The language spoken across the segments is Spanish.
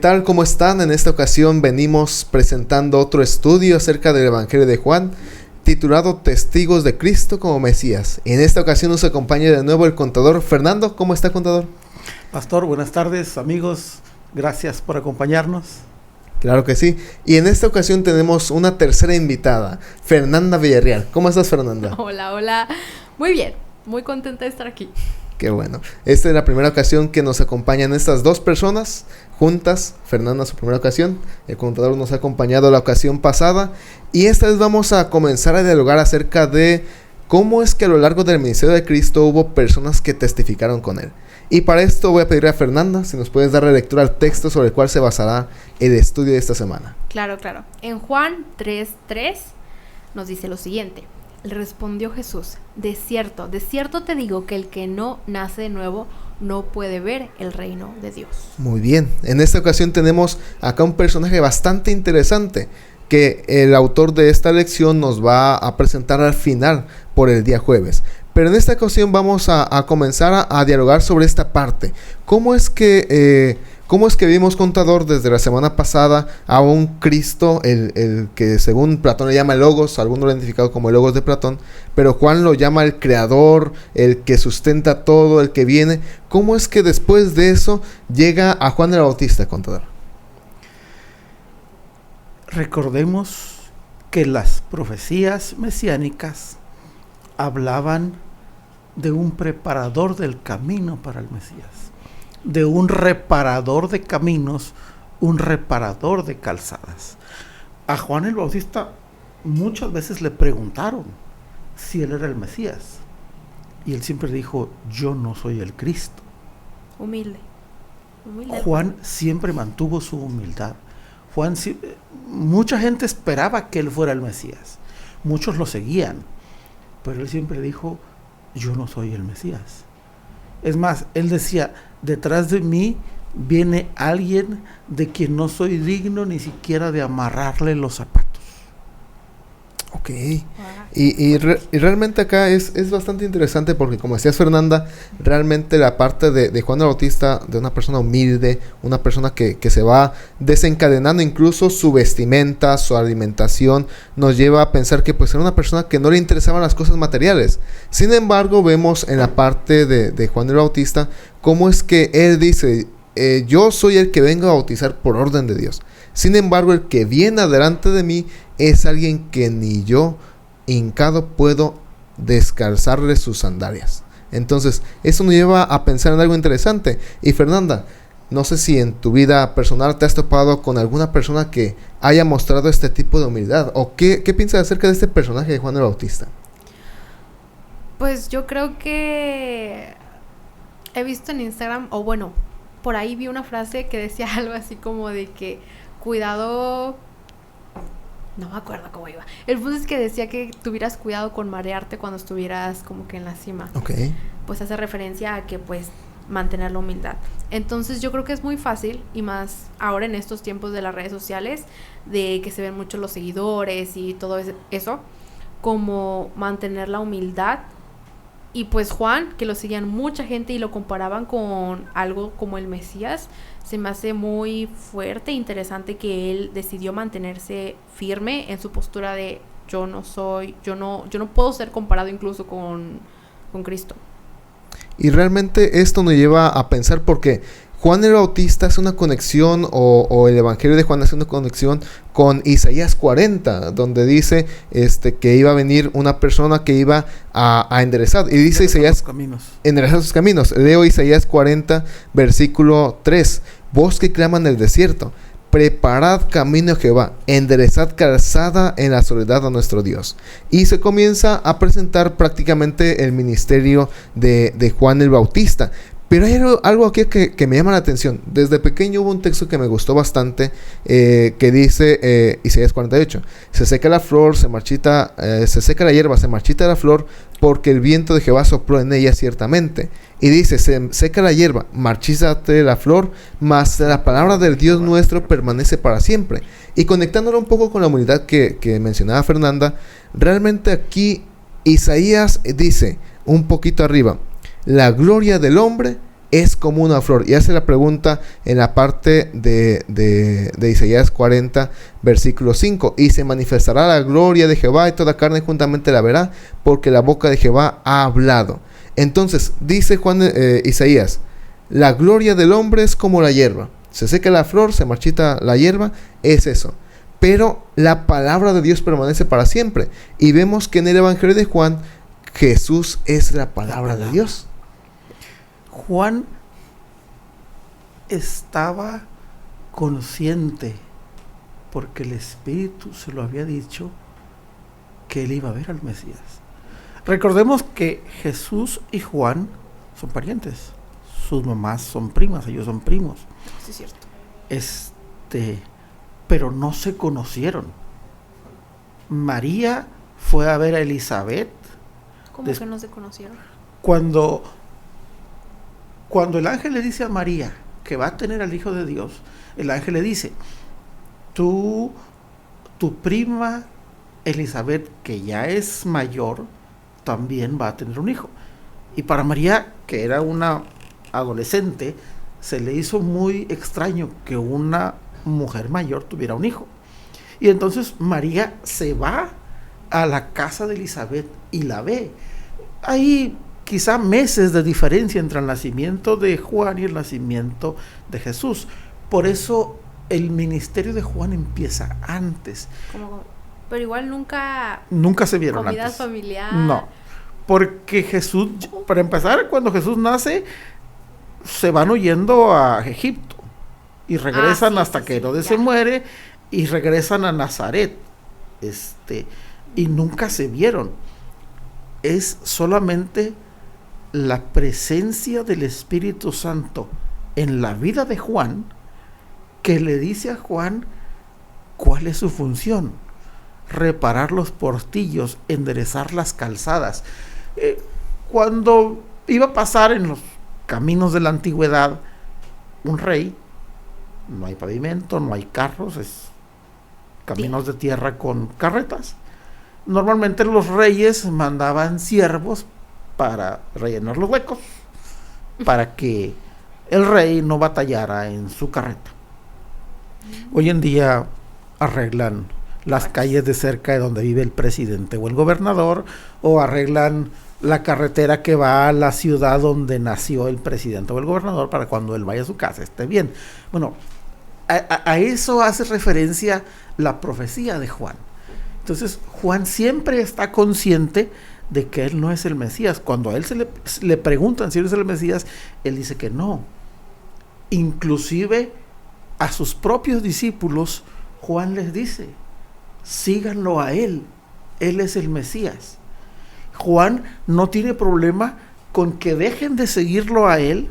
tal? ¿Cómo están? En esta ocasión venimos presentando otro estudio acerca del Evangelio de Juan, titulado Testigos de Cristo como Mesías. En esta ocasión nos acompaña de nuevo el contador Fernando. ¿Cómo está, contador? Pastor, buenas tardes, amigos. Gracias por acompañarnos. Claro que sí. Y en esta ocasión tenemos una tercera invitada, Fernanda Villarreal. ¿Cómo estás, Fernanda? Hola. Muy bien. Muy contenta de estar aquí. Qué bueno. Esta es la primera ocasión que nos acompañan estas dos personas juntas. Fernanda, su primera ocasión. El contador nos ha acompañado la ocasión pasada. Y esta vez vamos a comenzar a dialogar acerca de cómo es que a lo largo del ministerio de Cristo hubo personas que testificaron con él. Y para esto voy a pedirle a Fernanda si nos puedes dar lectura al texto sobre el cual se basará el estudio de esta semana. Claro. En Juan 3:3 nos dice lo siguiente. Le respondió Jesús: de cierto te digo que el que no nace de nuevo no puede ver el reino de Dios. Muy bien. En esta ocasión tenemos acá un personaje bastante interesante que el autor de esta lección nos va a presentar al final por el día jueves. Pero en esta ocasión vamos a comenzar a dialogar sobre esta parte. ¿Cómo es que vimos, contador, desde la semana pasada a un Cristo, el que según Platón le llama el Logos, algunos lo han identificado como el Logos de Platón, pero Juan lo llama el Creador, el que sustenta todo, el que viene? ¿Cómo es que después de eso llega a Juan el Bautista, contador? Recordemos que las profecías mesiánicas hablaban de un preparador del camino para el Mesías, de un reparador de caminos, un reparador de calzadas. A Juan el Bautista muchas veces le preguntaron si él era el Mesías, y él siempre dijo: yo no soy el Cristo. Humilde. Juan siempre mantuvo su humildad. Mucha gente esperaba que él fuera el Mesías, muchos lo seguían, pero él siempre dijo: yo no soy el Mesías. Es más, él decía: detrás de mí viene alguien de quien no soy digno ni siquiera de amarrarle los zapatos. Ok. Y realmente acá es bastante interesante porque, como decías, Fernanda, realmente la parte de Juan el Bautista, de una persona humilde, una persona que se va desencadenando, incluso su vestimenta, su alimentación, nos lleva a pensar que pues era una persona que no le interesaban las cosas materiales. Sin embargo, vemos en la parte de Juan el Bautista cómo es que él dice: yo soy el que vengo a bautizar por orden de Dios. Sin embargo, el que viene adelante de mí es alguien que ni yo, hincado, puedo descalzarle sus sandalias. Entonces, eso nos lleva a pensar en algo interesante. Y Fernanda, no sé si en tu vida personal te has topado con alguna persona que haya mostrado este tipo de humildad. ¿O qué piensas acerca de este personaje de Juan el Bautista? Pues yo creo que he visto en Instagram, o bueno, por ahí vi una frase que decía algo así como de que cuidado, no me acuerdo cómo iba. El punto es que decía que tuvieras cuidado con marearte cuando estuvieras como que en la cima. Okay. Pues hace referencia a que pues mantener la humildad. Entonces yo creo que es muy fácil, y más ahora en estos tiempos de las redes sociales, de que se ven mucho los seguidores y todo eso, como mantener la humildad. Y pues Juan, que lo seguían mucha gente y lo comparaban con algo como el Mesías, se me hace muy fuerte e interesante que él decidió mantenerse firme en su postura de yo no puedo ser comparado incluso con Cristo. Y realmente esto nos lleva a pensar porque Juan el Bautista hace una conexión, o el Evangelio de Juan hace una conexión con Isaías 40, donde dice que iba a venir una persona que iba a enderezar. Y dice Isaías, enderezar sus caminos. Leo Isaías 40, versículo 3. Voz que clama en el desierto: preparad camino a Jehová, enderezad calzada en la soledad a nuestro Dios. Y se comienza a presentar prácticamente el ministerio de Juan el Bautista. Pero hay algo aquí que me llama la atención. Desde pequeño hubo un texto que me gustó bastante, que dice Isaías 48: se seca la flor, se seca la hierba, se marchita la flor, porque el viento de Jehová sopló en ella ciertamente. Y dice: se seca la hierba, marchítate la flor, mas la palabra del Dios nuestro permanece para siempre. Y conectándolo un poco con la humildad que mencionaba Fernanda, realmente aquí Isaías dice un poquito arriba: la gloria del hombre es como una flor. Y hace la pregunta en la parte de Isaías 40, versículo 5. Y se manifestará la gloria de Jehová y toda carne juntamente la verá, porque la boca de Jehová ha hablado. Entonces, dice Isaías, la gloria del hombre es como la hierba. Se seca la flor, se marchita la hierba, es eso. Pero la palabra de Dios permanece para siempre. Y vemos que en el Evangelio de Juan, Jesús es la palabra de Dios. Juan estaba consciente, porque el Espíritu se lo había dicho, que él iba a ver al Mesías. Recordemos que Jesús y Juan son parientes. Sus mamás son primas, ellos son primos. Sí, es cierto. Pero no se conocieron. María fue a ver a Elizabeth. ¿Cómo que no se conocieron? Cuando el ángel le dice a María que va a tener al Hijo de Dios, el ángel le dice, tu prima Elizabeth, que ya es mayor, también va a tener un hijo. Y para María, que era una adolescente, se le hizo muy extraño que una mujer mayor tuviera un hijo. Y entonces María se va a la casa de Elizabeth y la ve. Hay quizá meses de diferencia entre el nacimiento de Juan y el nacimiento de Jesús. Por eso el ministerio de Juan empieza antes. Pero igual nunca se vieron comidas antes. Familiar. No, porque Jesús, para empezar, cuando Jesús nace, se van huyendo a Egipto y regresan hasta que Herodes se muere y regresan a Nazaret. Y nunca se vieron. Es solamente la presencia del Espíritu Santo en la vida de Juan que le dice a Juan cuál es su función: reparar los portillos, enderezar las calzadas. Cuando iba a pasar en los caminos de la antigüedad un rey, no hay pavimento, no hay carros, es caminos de tierra con carretas. Normalmente los reyes mandaban siervos para rellenar los huecos, para que el rey no batallara en su carreta. Hoy en día arreglan las calles de cerca de donde vive el presidente o el gobernador, o arreglan la carretera que va a la ciudad donde nació el presidente o el gobernador, para cuando él vaya a su casa esté bien. Bueno, a eso hace referencia la profecía de Juan. Entonces Juan siempre está consciente de que él no es el Mesías. Cuando a él le preguntan si él es el Mesías, él dice que no. Inclusive a sus propios discípulos Juan les dice: síganlo a él es el Mesías. Juan no tiene problema con que dejen de seguirlo a él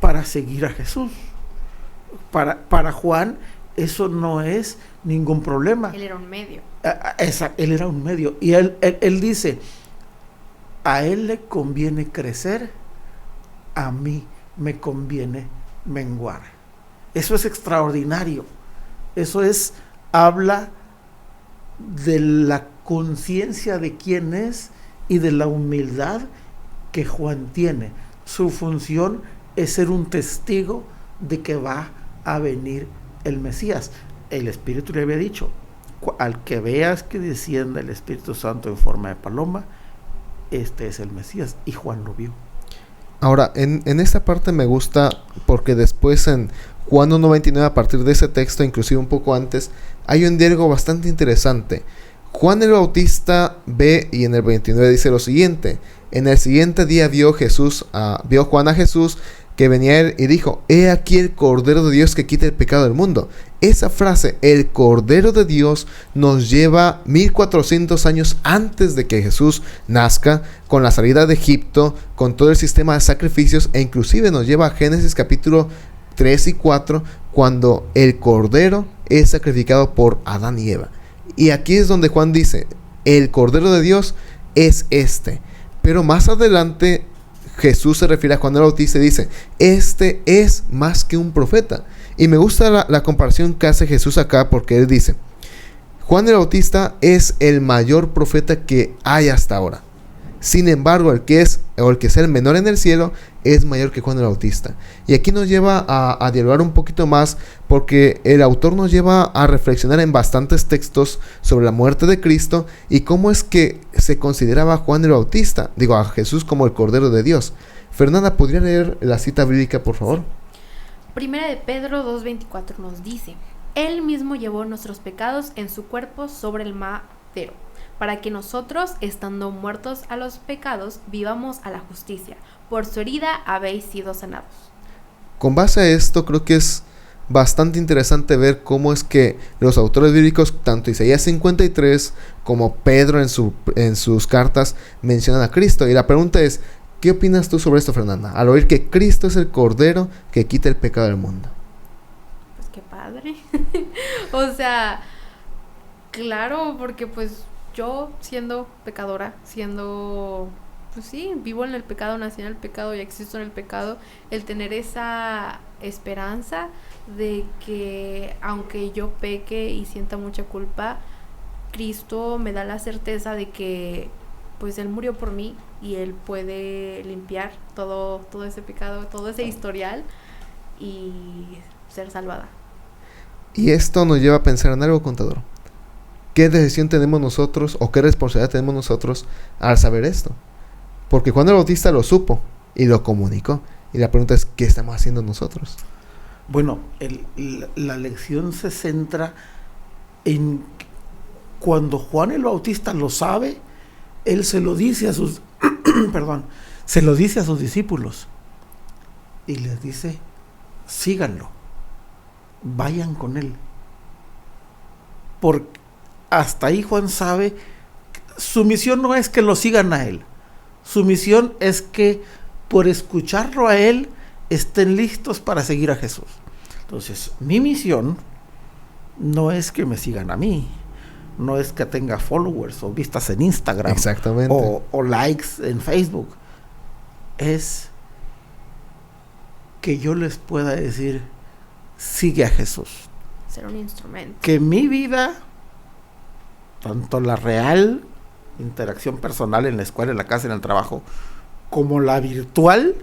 para seguir a Jesús. Para Juan eso no es ningún problema. Él era un medio. Él era un medio. Y él dice: a él le conviene crecer, a mí me conviene menguar. Eso es extraordinario. Eso habla de la conciencia de quién es y de la humildad que Juan tiene. Su función es ser un testigo de que va a venir el Mesías. El Espíritu le había dicho: al que veas que descienda el Espíritu Santo en forma de paloma, este es el Mesías. Y Juan lo vio. Ahora, en esta parte me gusta porque después en Juan 1:29, a partir de ese texto, inclusive un poco antes, hay un diálogo bastante interesante. Juan el Bautista ve, y en el 29 dice lo siguiente: en el siguiente día vio Juan a Jesús que venía él y dijo: he aquí el Cordero de Dios que quita el pecado del mundo. Esa frase, el Cordero de Dios, nos lleva 1400 años antes de que Jesús nazca, con la salida de Egipto, con todo el sistema de sacrificios, e inclusive nos lleva a Génesis capítulo 3 y 4, cuando el Cordero es sacrificado por Adán y Eva. Y aquí es donde Juan dice: el Cordero de Dios es este. Pero más adelante Jesús se refiere a Juan el Bautista y dice: este es más que un profeta. Y me gusta la comparación que hace Jesús acá, porque él dice: Juan el Bautista es el mayor profeta que hay hasta ahora. Sin embargo, el que es el menor en el cielo es mayor que Juan el Bautista. Y aquí nos lleva a dialogar un poquito más, porque el autor nos lleva a reflexionar en bastantes textos sobre la muerte de Cristo y cómo es que se consideraba a Juan el Bautista, a Jesús como el Cordero de Dios. Fernanda, ¿podría leer la cita bíblica, por favor? Primera de Pedro 2:24 nos dice: Él mismo llevó nuestros pecados en su cuerpo sobre el madero, para que nosotros, estando muertos a los pecados, vivamos a la justicia. Por su herida habéis sido sanados. Con base a esto, creo que es bastante interesante ver cómo es que los autores bíblicos, tanto Isaías 53 como Pedro en sus cartas, mencionan a Cristo. Y la pregunta es, ¿qué opinas tú sobre esto, Fernanda? Al oír que Cristo es el Cordero que quita el pecado del mundo. Pues qué padre. O sea, claro, porque pues yo siendo pecadora, pues sí, vivo en el pecado, nací en el pecado y existo en el pecado, el tener esa esperanza de que aunque yo peque y sienta mucha culpa, Cristo me da la certeza de que pues Él murió por mí y Él puede limpiar todo ese pecado, todo ese historial y ser salvada. Y esto nos lleva a pensar en algo, contador. ¿Qué decisión tenemos nosotros o qué responsabilidad tenemos nosotros al saber esto? Porque Juan el Bautista lo supo y lo comunicó. Y la pregunta es, ¿qué estamos haciendo nosotros? Bueno, la lección se centra en cuando Juan el Bautista lo sabe, él se lo dice a sus se lo dice a sus discípulos y les dice: síganlo, vayan con él. Porque hasta ahí Juan sabe, su misión no es que lo sigan a él, su misión es que por escucharlo a él estén listos para seguir a Jesús. Entonces, mi misión no es que me sigan a mí, no es que tenga followers o vistas en Instagram. Exactamente. O likes en Facebook. Es que yo les pueda decir: sigue a Jesús. Ser un instrumento. Que mi vida, tanto la real, interacción personal en la escuela, en la casa, en el trabajo, como la virtual,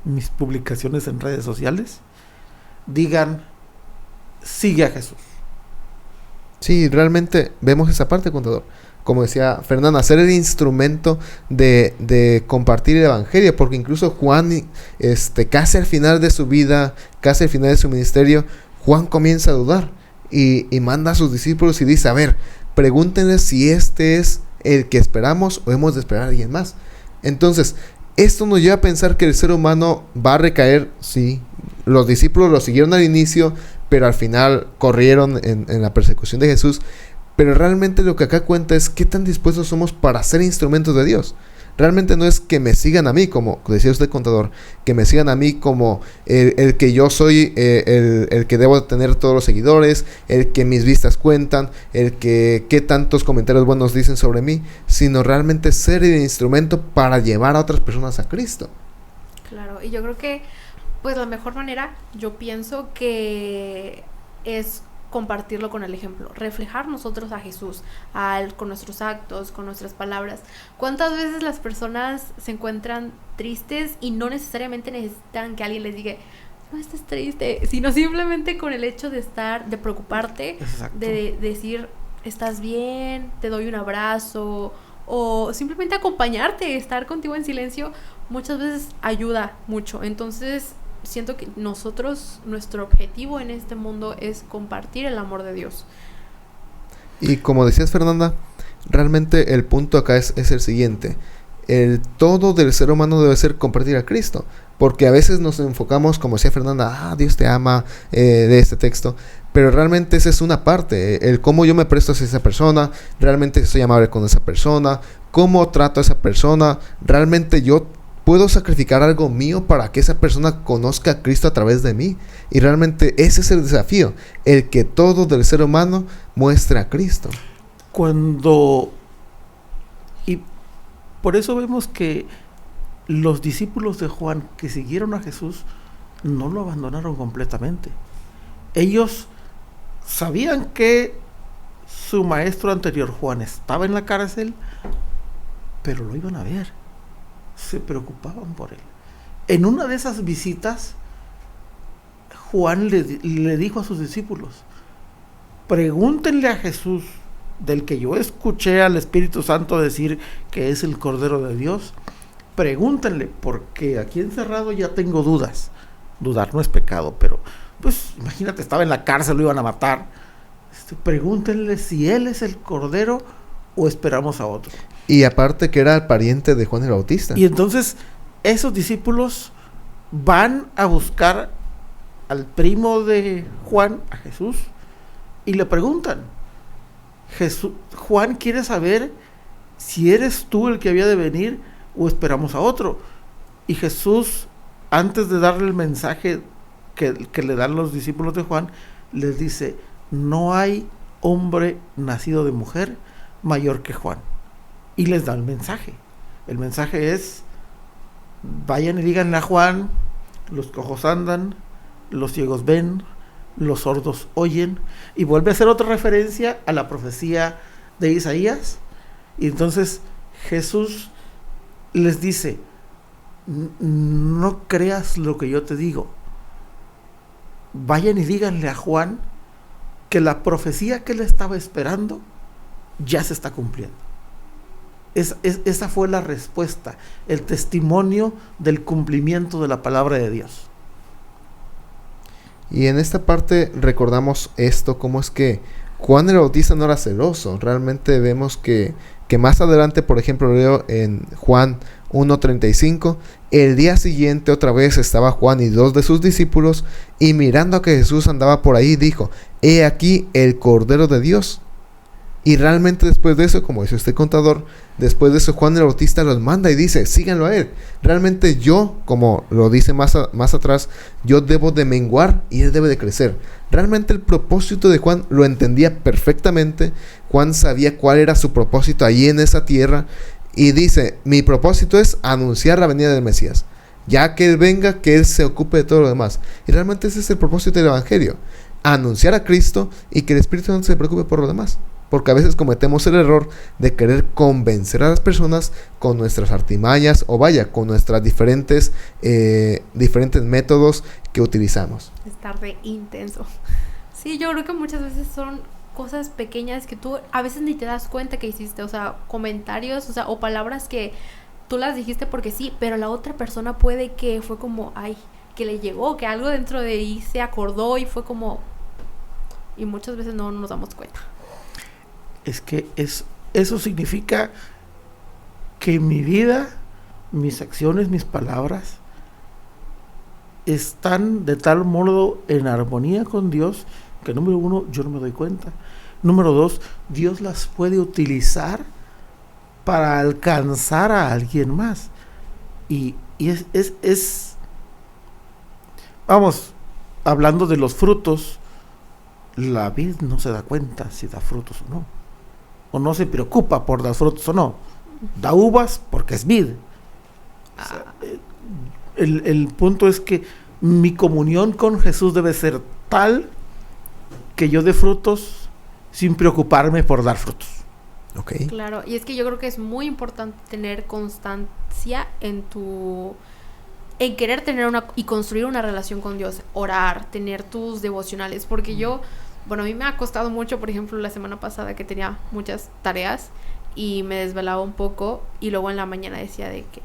mis publicaciones en redes sociales, digan: sigue a Jesús. Sí, realmente vemos esa parte, contador. Como decía Fernanda, ser el instrumento de compartir el evangelio, porque incluso Juan, casi al final de su vida, casi al final de su ministerio, Juan comienza a dudar y manda a sus discípulos y dice: a ver, pregúntenle si este es el que esperamos o hemos de esperar a alguien más. Entonces, esto nos lleva a pensar que el ser humano va a recaer. Sí, los discípulos lo siguieron al inicio, pero al final corrieron en la persecución de Jesús. Pero realmente lo que acá cuenta es qué tan dispuestos somos para ser instrumentos de Dios. Realmente no es que me sigan a mí, como decía usted, contador, que me sigan a mí como el que yo soy, el que debo tener todos los seguidores, el que mis vistas cuentan, el que qué tantos comentarios buenos dicen sobre mí, sino realmente ser el instrumento para llevar a otras personas a Cristo. Claro, y yo creo que pues la mejor manera, yo pienso que es compartirlo con el ejemplo, reflejar nosotros a Jesús, con nuestros actos, con nuestras palabras. ¿Cuántas veces las personas se encuentran tristes y no necesariamente necesitan que alguien les diga: no estés triste, sino simplemente con el hecho de preocuparte, Exacto. de decir: estás bien, te doy un abrazo, o simplemente acompañarte, estar contigo en silencio, muchas veces ayuda mucho. Entonces siento que nuestro objetivo en este mundo es compartir el amor de Dios. Y como decías, Fernanda, realmente el punto acá es el siguiente: el todo del ser humano debe ser compartir a Cristo, porque a veces nos enfocamos, como decía Fernanda, Dios te ama, de este texto, pero realmente esa es una parte, el cómo yo me presto hacia esa persona, realmente soy amable con esa persona, cómo trato a esa persona, realmente yo puedo sacrificar algo mío para que esa persona conozca a Cristo a través de mí. Y realmente ese es el desafío, el que todo del ser humano muestre a Cristo. Y por eso vemos que los discípulos de Juan que siguieron a Jesús no lo abandonaron completamente. Ellos sabían que su maestro anterior, Juan, estaba en la cárcel, pero lo iban a ver, se preocupaban por él. En una de esas visitas, Juan le dijo a sus discípulos: pregúntenle a Jesús, del que yo escuché al Espíritu Santo decir que es el Cordero de Dios, pregúntenle, porque aquí encerrado ya tengo dudas. Dudar no es pecado, pero pues imagínate, estaba en la cárcel, lo iban a matar. Pregúntenle si él es el Cordero o esperamos a otro. Y aparte que era el pariente de Juan el Bautista. Y entonces esos discípulos van a buscar al primo de Juan, a Jesús, y le preguntan: Juan quiere saber si eres tú el que había de venir o esperamos a otro. Y Jesús, antes de darle el mensaje que le dan los discípulos de Juan, les dice: no hay hombre nacido de mujer mayor que Juan. Y les da el mensaje. El mensaje es: vayan y díganle a Juan, los cojos andan, los ciegos ven, los sordos oyen. Y vuelve a hacer otra referencia a la profecía de Isaías. Y entonces Jesús les dice: no creas lo que yo te digo. Vayan y díganle a Juan que la profecía que él estaba esperando ya se está cumpliendo. Esa fue la respuesta, el testimonio del cumplimiento de la palabra de Dios. Y en esta parte recordamos esto, cómo es que Juan el Bautista no era celoso. Realmente vemos que más adelante, por ejemplo, leo en Juan 1:35, el día siguiente otra vez estaba Juan y 2 de sus discípulos, y mirando a que Jesús andaba por ahí, dijo: he aquí el Cordero de Dios. Y realmente después de eso, como dice este contador, después de eso Juan el Bautista los manda y dice: síganlo a él. Realmente yo, como lo dice más atrás, yo debo de menguar y él debe de crecer. Realmente el propósito de Juan lo entendía perfectamente. Juan sabía cuál era su propósito allí en esa tierra, y dice: mi propósito es anunciar la venida del Mesías. Ya que él venga, que él se ocupe de todo lo demás. Y realmente ese es el propósito del Evangelio: anunciar a Cristo y que el Espíritu Santo se preocupe por lo demás. Porque a veces cometemos el error de querer convencer a las personas con nuestras artimañas, o vaya, con nuestras diferentes métodos que utilizamos. Estar de intenso. Sí, yo creo que muchas veces son cosas pequeñas que tú a veces ni te das cuenta que hiciste. O sea, comentarios, o palabras que tú las dijiste porque sí, pero la otra persona puede que fue como, ay, que le llegó, que algo dentro de ahí se acordó y fue como... Y muchas veces no nos damos cuenta. Es que eso significa que mi vida, mis acciones, mis palabras están de tal modo en armonía con Dios que, número 1, yo no me doy cuenta. Número 2, Dios las puede utilizar para alcanzar a alguien más. Y vamos, hablando de los frutos, la vid no se da cuenta si da frutos o no se preocupa por dar frutos o no. Da uvas porque es vid. O sea, el punto es que mi comunión con Jesús debe ser tal que yo dé frutos sin preocuparme por dar frutos. Okay. Claro, y es que yo creo que es muy importante tener constancia en querer tener y construir una relación con Dios, orar, tener tus devocionales, porque a mí me ha costado mucho. Por ejemplo, la semana pasada que tenía muchas tareas y me desvelaba un poco, y luego en la mañana decía de que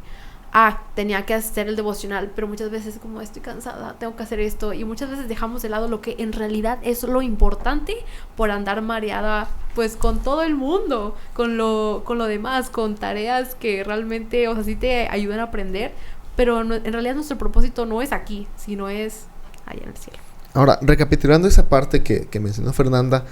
tenía que hacer el devocional, pero muchas veces como estoy cansada, tengo que hacer esto, y muchas veces dejamos de lado lo que en realidad es lo importante por andar mareada pues con todo el mundo, con lo demás, con tareas que realmente, o sea, sí te ayudan a aprender, pero en realidad nuestro propósito no es aquí, sino es allá en el cielo. Ahora, recapitulando esa parte que mencionó Fernanda,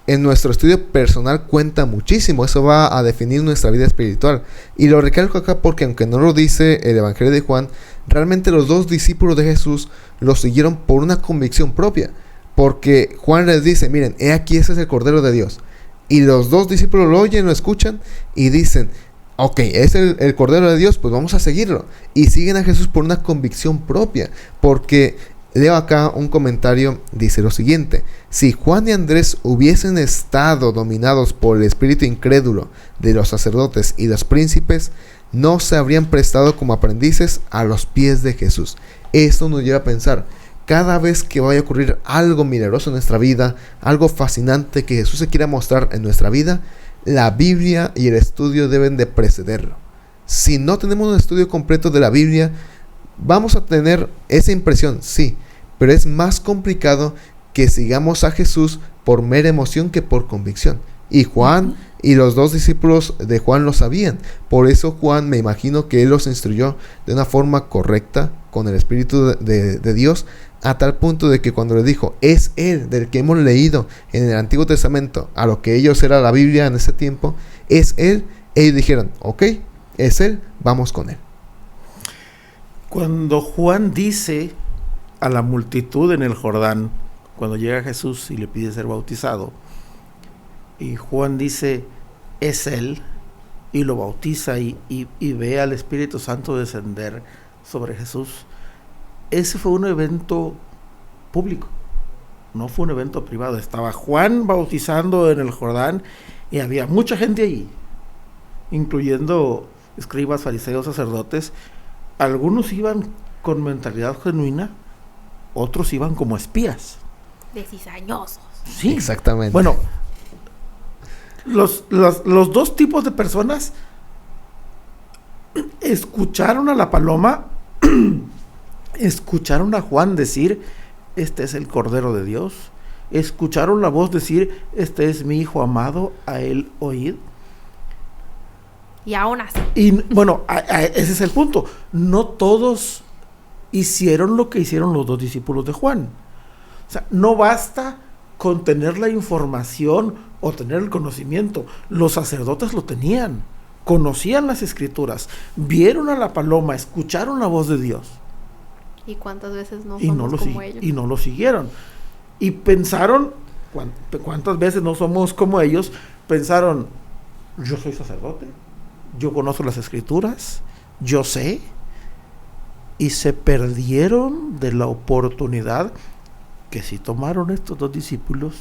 en nuestro estudio personal cuenta muchísimo. Eso va a definir nuestra vida espiritual. Y lo recalco acá porque, aunque no lo dice el Evangelio de Juan, realmente los 2 discípulos de Jesús lo siguieron por una convicción propia. Porque Juan les dice: miren, he aquí, ese es el Cordero de Dios. Y los 2 discípulos lo oyen, lo escuchan y dicen: ok, es el Cordero de Dios, pues vamos a seguirlo. Y siguen a Jesús por una convicción propia. Porque Leo acá un comentario, dice lo siguiente: si Juan y Andrés hubiesen estado dominados por el espíritu incrédulo de los sacerdotes y los príncipes, no se habrían prestado como aprendices a los pies de Jesús. Esto nos lleva a pensar, cada vez que vaya a ocurrir algo milagroso en nuestra vida, algo fascinante que Jesús se quiera mostrar en nuestra vida, la Biblia y el estudio deben de precederlo. Si no tenemos un estudio completo de la Biblia, vamos a tener esa impresión, sí, pero es más complicado que sigamos a Jesús por mera emoción que por convicción. Y Juan y los dos discípulos de Juan lo sabían. Por eso Juan, me imagino que él los instruyó de una forma correcta, con el Espíritu de Dios, a tal punto de que cuando le dijo, es Él del que hemos leído en el Antiguo Testamento, a lo que ellos era la Biblia en ese tiempo, es Él, ellos dijeron, ok, es Él, vamos con Él. Cuando Juan dice a la multitud en el Jordán, cuando llega Jesús y le pide ser bautizado, y Juan dice, es Él, y lo bautiza y ve al Espíritu Santo descender sobre Jesús, ese fue un evento público, no fue un evento privado. Estaba Juan bautizando en el Jordán y había mucha gente allí, incluyendo escribas, fariseos, sacerdotes. Algunos iban con mentalidad genuina, otros iban como espías. De cizañosos. Sí, exactamente. Bueno, los dos tipos de personas escucharon a la paloma, escucharon a Juan decir, este es el Cordero de Dios, escucharon la voz decir, este es mi Hijo amado, a él oíd. Y aún así. Y bueno, ese es el punto. No todos hicieron lo que hicieron los dos discípulos de Juan. O sea, no basta con tener la información o tener el conocimiento. Los sacerdotes lo tenían, conocían las escrituras, vieron a la paloma, escucharon la voz de Dios. ¿Y cuántas veces no somos como ellos? Y no lo siguieron. Y pensaron, ¿cuántas veces no somos como ellos? Pensaron, yo soy sacerdote, yo conozco las escrituras, yo sé. Y se perdieron de la oportunidad que sí tomaron estos dos discípulos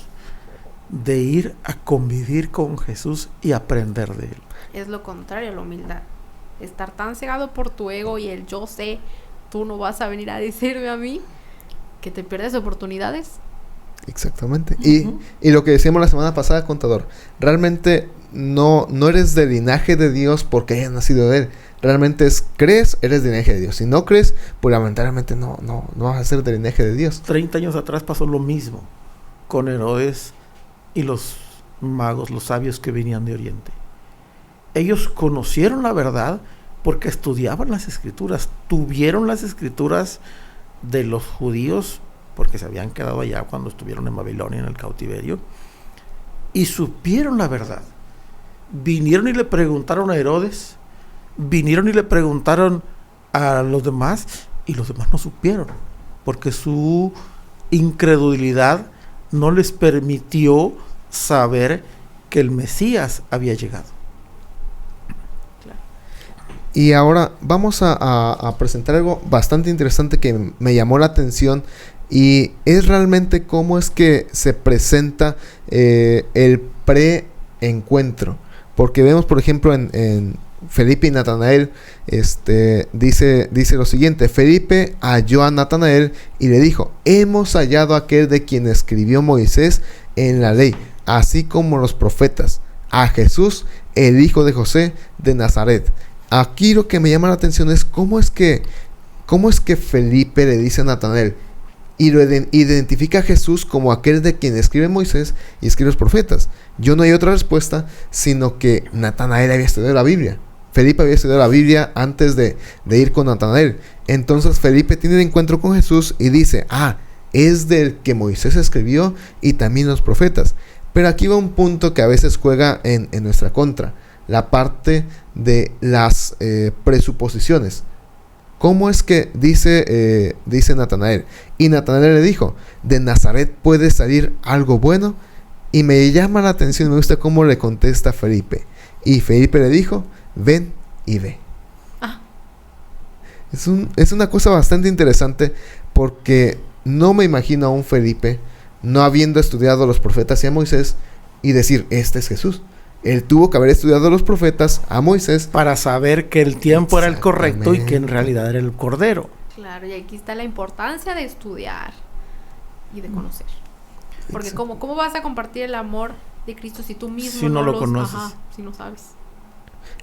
de ir a convivir con Jesús y aprender de él. Es lo contrario a la humildad. Estar tan cegado por tu ego y el yo sé, tú no vas a venir a decirme a mí, que te pierdes oportunidades. Exactamente. Y lo que decíamos la semana pasada, contador, realmente no eres del linaje de Dios porque hayas nacido de Él. Realmente crees, eres del linaje de Dios. Si no crees, pues lamentablemente no vas a ser del linaje de Dios. 30 años atrás pasó lo mismo con Herodes y los magos, los sabios que venían de Oriente. Ellos conocieron la verdad porque estudiaban las escrituras, tuvieron las escrituras de los judíos porque se habían quedado allá cuando estuvieron en Babilonia en el cautiverio y supieron la verdad. Vinieron y le preguntaron a Herodes, vinieron y le preguntaron a los demás y los demás no supieron porque su incredulidad no les permitió saber que el Mesías había llegado. Y ahora vamos a presentar algo bastante interesante que me llamó la atención, y es realmente cómo es que se presenta el pre-encuentro. Porque vemos, por ejemplo, en Felipe y Natanael, dice lo siguiente: Felipe halló a Natanael y le dijo, hemos hallado a aquel de quien escribió Moisés en la ley, así como los profetas, a Jesús, el hijo de José de Nazaret. Aquí lo que me llama la atención es cómo es que Felipe le dice a Natanael y lo identifica a Jesús como aquel de quien escribe Moisés y escribe los profetas. Yo no hay otra respuesta, sino que Natanael había estudiado la Biblia. Felipe había estudiado la Biblia antes de ir con Natanael. Entonces Felipe tiene el encuentro con Jesús y dice, es del que Moisés escribió y también los profetas. Pero aquí va un punto que a veces juega en nuestra contra. La parte de las presuposiciones. ¿Cómo es que dice Natanael? Y Natanael le dijo, ¿de Nazaret puede salir algo bueno? Y me llama la atención, me gusta cómo le contesta Felipe. Y Felipe le dijo, ven y ve. Es una cosa bastante interesante porque no me imagino a un Felipe no habiendo estudiado a los profetas y a Moisés y decir, este es Jesús. Él tuvo que haber estudiado a los profetas, a Moisés, para saber que el tiempo era el correcto y que en realidad era el Cordero. Claro, y aquí está la importancia de estudiar y de conocer. Porque ¿cómo vas a compartir el amor de Cristo si tú mismo si no lo conoces? Ajá, si no sabes.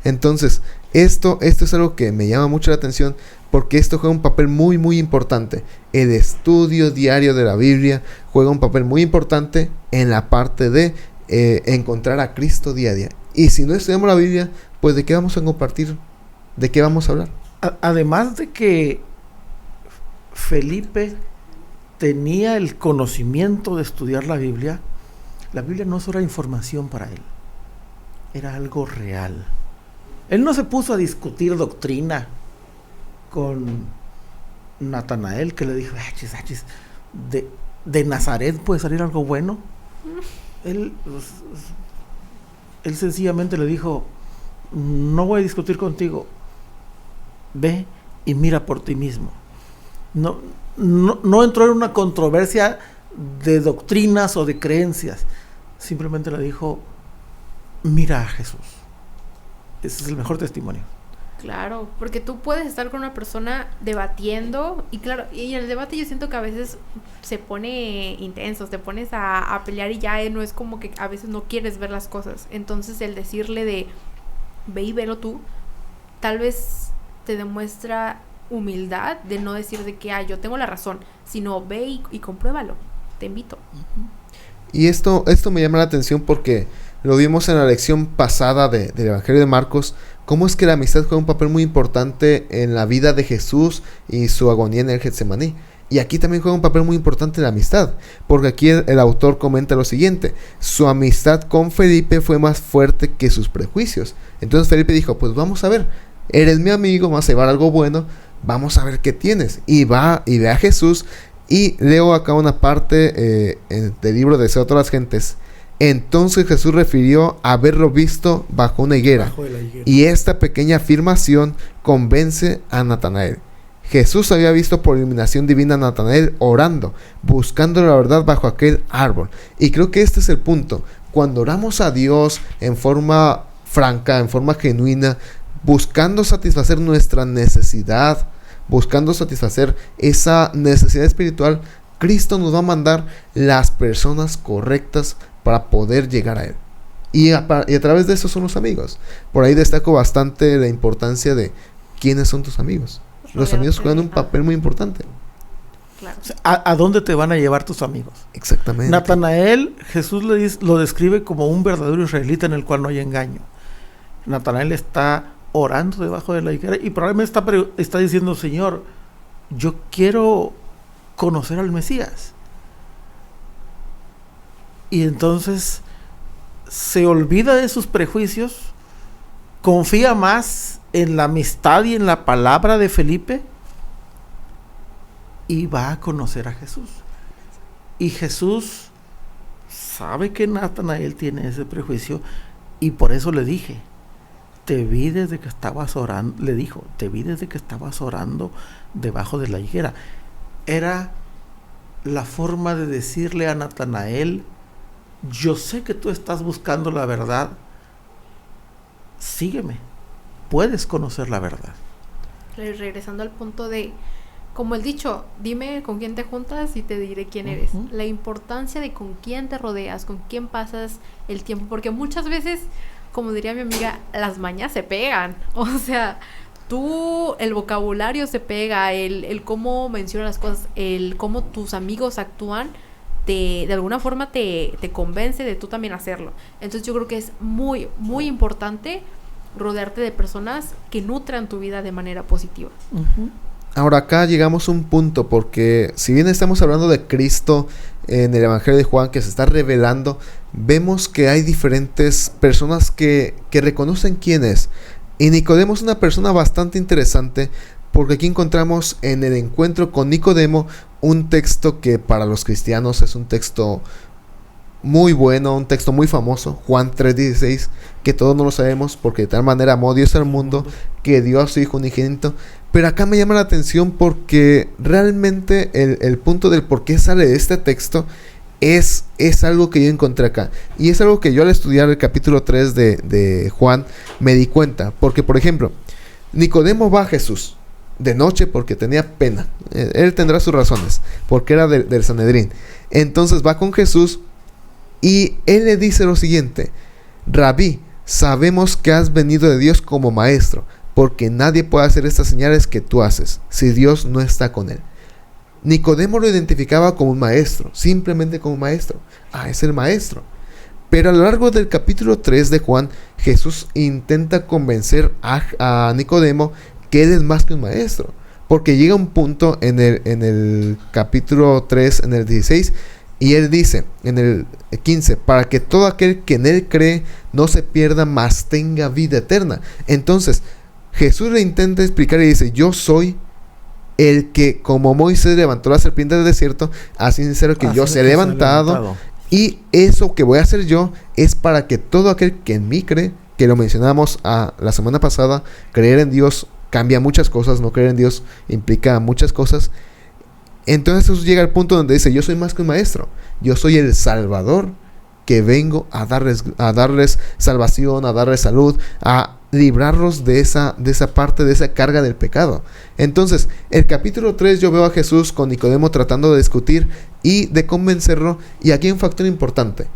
Entonces, esto es algo que me llama mucho la atención porque esto juega un papel muy, muy importante. El estudio diario de la Biblia juega un papel muy importante en la parte de encontrar a Cristo día a día. Y si no estudiamos la Biblia, pues ¿de qué vamos a compartir? ¿De qué vamos a hablar? Además de que Felipe tenía el conocimiento de estudiar la Biblia no solo era información para él, era algo real. Él no se puso a discutir doctrina con Natanael, que le dijo, de Nazaret puede salir algo bueno. Él sencillamente le dijo, no voy a discutir contigo, ve y mira por ti mismo. No entró en una controversia de doctrinas o de creencias, simplemente le dijo, mira a Jesús. Ese es el mejor testimonio. Claro, porque tú puedes estar con una persona debatiendo y claro, y en el debate yo siento que a veces se pone intenso, te pones a pelear y ya no es como que a veces no quieres ver las cosas. Entonces el decirle de ve y velo tú, tal vez te demuestra humildad de no decir de que yo tengo la razón, sino ve y compruébalo, te invito. Y esto me llama la atención porque lo vimos en la lección pasada del Evangelio de Marcos, cómo es que la amistad juega un papel muy importante en la vida de Jesús y su agonía en el Getsemaní. Y aquí también juega un papel muy importante la amistad, porque aquí el autor comenta lo siguiente: su amistad con Felipe fue más fuerte que sus prejuicios. Entonces Felipe dijo, pues vamos a ver, eres mi amigo, vamos a llevar algo bueno, vamos a ver qué tienes. Y va y ve a Jesús, y leo acá una parte del libro de Deseo a todas las gentes. Entonces Jesús refirió haberlo visto bajo una higuera. Y esta pequeña afirmación convence a Natanael. Jesús había visto por iluminación divina a Natanael orando, buscando la verdad bajo aquel árbol. Y creo que este es el punto. Cuando oramos a Dios en forma franca, en forma genuina, buscando satisfacer nuestra necesidad, buscando satisfacer esa necesidad espiritual, Cristo nos va a mandar las personas correctas para poder llegar a Él. Y a través de eso son los amigos. Por ahí destaco bastante la importancia de quiénes son tus amigos. Los amigos juegan un papel muy importante. Claro. ¿A dónde te van a llevar tus amigos? Exactamente. Natanael, Jesús lo describe como un verdadero israelita en el cual no hay engaño. Natanael está orando debajo de la higuera y probablemente está diciendo, Señor, yo quiero conocer al Mesías. Y entonces se olvida de sus prejuicios, confía más en la amistad y en la palabra de Felipe y va a conocer a Jesús. Y Jesús sabe que Natanael tiene ese prejuicio y por eso le dije, te vi desde que estabas orando, le dijo, te vi desde que estabas orando debajo de la higuera. Era la forma de decirle a Natanael, yo sé que tú estás buscando la verdad, sígueme, puedes conocer la verdad. Regresando al punto de, como el dicho, dime con quién te juntas y te diré quién eres. La importancia de con quién te rodeas, con quién pasas el tiempo, porque muchas veces, como diría mi amiga, las mañas se pegan, o sea, el vocabulario se pega, el cómo mencionas las cosas, el cómo tus amigos actúan, de alguna forma te convence de tú también hacerlo. Entonces yo creo que es muy, muy importante rodearte de personas que nutran tu vida de manera positiva. Ahora acá llegamos a un punto, porque si bien estamos hablando de Cristo en el Evangelio de Juan que se está revelando, vemos que hay diferentes personas que reconocen quién es. Y Nicodemo es una persona bastante interesante, porque aquí encontramos en el encuentro con Nicodemo un texto que para los cristianos es un texto muy bueno, un texto muy famoso, Juan 3:16, que todos no lo sabemos, porque de tal manera amó Dios al mundo que dio a su Hijo unigénito. Pero acá me llama la atención porque realmente el punto del por qué sale de este texto es algo que yo encontré acá. Y es algo que yo al estudiar el capítulo 3 de Juan me di cuenta. Porque, por ejemplo, Nicodemo va a Jesús de noche porque tenía pena. Él tendrá sus razones, porque era del Sanedrín. Entonces va con Jesús y él le dice lo siguiente: Rabí, sabemos que has venido de Dios como maestro, porque nadie puede hacer estas señales que tú haces si Dios no está con él. Nicodemo lo identificaba como un maestro, simplemente como un maestro. Es el maestro. Pero a lo largo del capítulo 3 de Juan, Jesús intenta convencer a Nicodemo que él es más que un maestro. Porque llega un punto en el capítulo 3, en el 16, y él dice, en el 15, para que todo aquel que en él cree no se pierda, mas tenga vida eterna. Entonces, Jesús le intenta explicar y dice: yo soy el que, como Moisés levantó la serpiente del desierto, así sincero que yo se he levantado. Y eso que voy a hacer yo es para que todo aquel que en mí cree, que lo mencionamos la semana pasada, creer en Dios cambia muchas cosas, no creer en Dios implica muchas cosas. Entonces Jesús llega al punto donde dice: yo soy más que un maestro, yo soy el Salvador, que vengo a darles salvación, a darles salud, a librarlos de esa parte, de esa carga del pecado. Entonces, el capítulo 3 yo veo a Jesús con Nicodemo tratando de discutir y de convencerlo. Y aquí hay un factor importante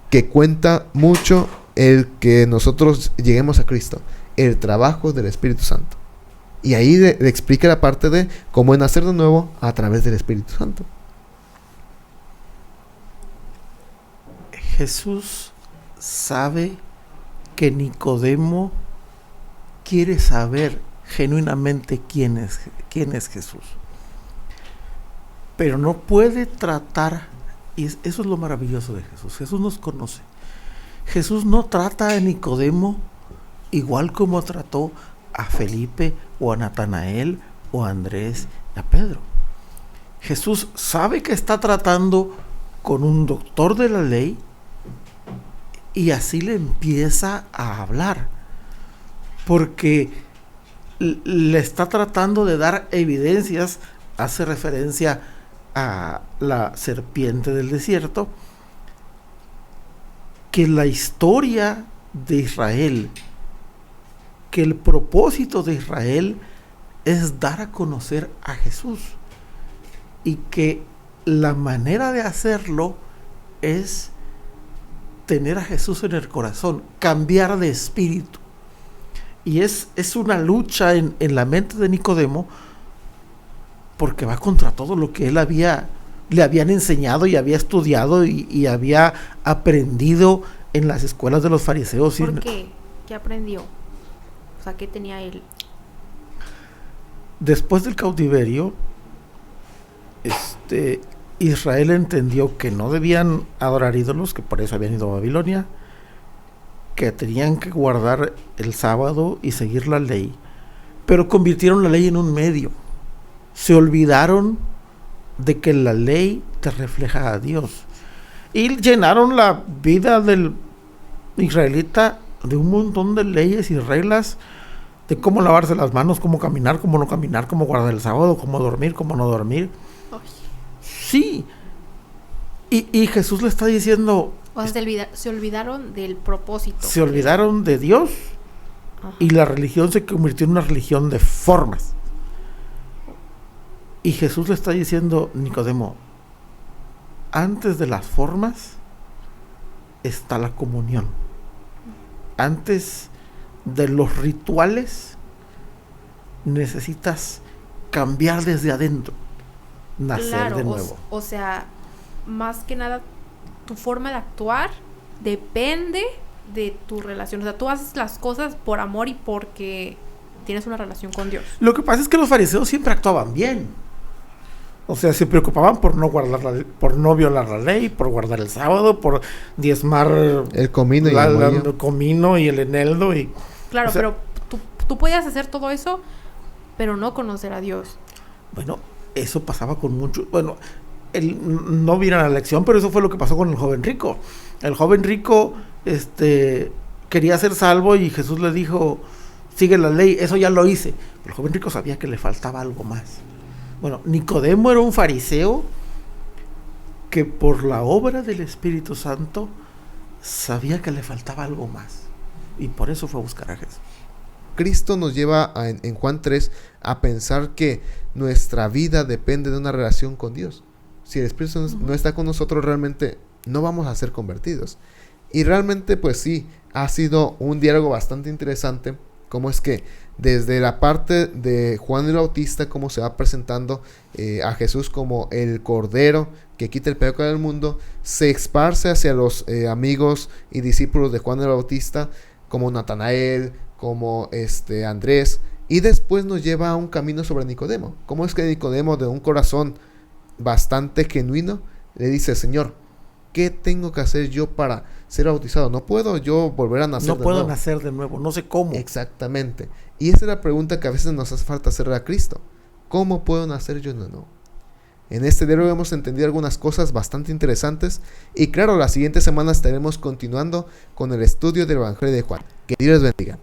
que cuenta mucho el que nosotros lleguemos a Cristo: el trabajo del Espíritu Santo. Y ahí le explica la parte de cómo es nacer de nuevo a través del Espíritu Santo. Jesús sabe que Nicodemo quiere saber genuinamente quién es Jesús. Pero no puede tratar, y eso es lo maravilloso de Jesús. Jesús nos conoce. Jesús no trata a Nicodemo igual como trató a Felipe o a Natanael o a Andrés y a Pedro. Jesús sabe que está tratando con un doctor de la ley y así le empieza a hablar, porque le está tratando de dar evidencias. Hace referencia a la serpiente del desierto, que la historia de Israel, que el propósito de Israel es dar a conocer a Jesús, y que la manera de hacerlo es tener a Jesús en el corazón, cambiar de espíritu. Y es una lucha en la mente de Nicodemo, porque va contra todo lo que él le habían enseñado y había estudiado y había aprendido en las escuelas de los fariseos. ¿Por qué? ¿Qué aprendió? O sea, ¿qué tenía él? Después del cautiverio, Israel entendió que no debían adorar ídolos, que por eso habían ido a Babilonia, que tenían que guardar el sábado y seguir la ley, pero convirtieron la ley en un medio. Se olvidaron de que la ley te refleja a Dios, y llenaron la vida del israelita de un montón de leyes y reglas de cómo lavarse las manos, cómo caminar, cómo no caminar, cómo guardar el sábado, cómo dormir, cómo no dormir. Sí. Y Jesús le está diciendo... O sea, se olvidaron del propósito. Se olvidaron de Dios. Ajá. Y la religión se convirtió en una religión de formas. Y Jesús le está diciendo: Nicodemo, antes de las formas está la comunión. Antes de los rituales necesitas cambiar desde adentro, nacer de nuevo. O sea, más que nada, tu forma de actuar depende de tu relación. O sea, tú haces las cosas por amor y porque tienes una relación con Dios. Lo que pasa es que los fariseos siempre actuaban bien. O sea, se preocupaban por no por no violar la ley, por guardar el sábado, por diezmar el comino el comino y el eneldo. Claro, o sea, pero tú podías hacer todo eso, pero no conocer a Dios. Bueno, eso pasaba con mucho. Bueno, no viene a la lección, pero eso fue lo que pasó con el joven rico. El joven rico quería ser salvo y Jesús le dijo, sigue la ley, eso ya lo hice. Pero el joven rico sabía que le faltaba algo más. Bueno, Nicodemo era un fariseo que por la obra del Espíritu Santo sabía que le faltaba algo más. Y por eso fue a buscar a Jesús. Cristo nos lleva en Juan 3 a pensar que nuestra vida depende de una relación con Dios. Si el Espíritu no está con nosotros, realmente no vamos a ser convertidos. Y realmente, pues sí, ha sido un diálogo bastante interesante. Cómo es que desde la parte de Juan el Bautista, cómo se va presentando a Jesús como el Cordero que quita el pecado del mundo, se esparce hacia los amigos y discípulos de Juan el Bautista, como Natanael, como Andrés, y después nos lleva a un camino sobre Nicodemo. Cómo es que Nicodemo, de un corazón bastante genuino, le dice: Señor, ¿qué tengo que hacer yo para ser bautizado? No puedo yo volver a nacer de nuevo. No puedo nacer de nuevo, no sé cómo. Exactamente. Y esa es la pregunta que a veces nos hace falta hacerle a Cristo. ¿Cómo puedo nacer yo de nuevo? En este diálogo hemos entendido algunas cosas bastante interesantes. Y claro, la siguiente semana estaremos continuando con el estudio del Evangelio de Juan. Que Dios les bendiga.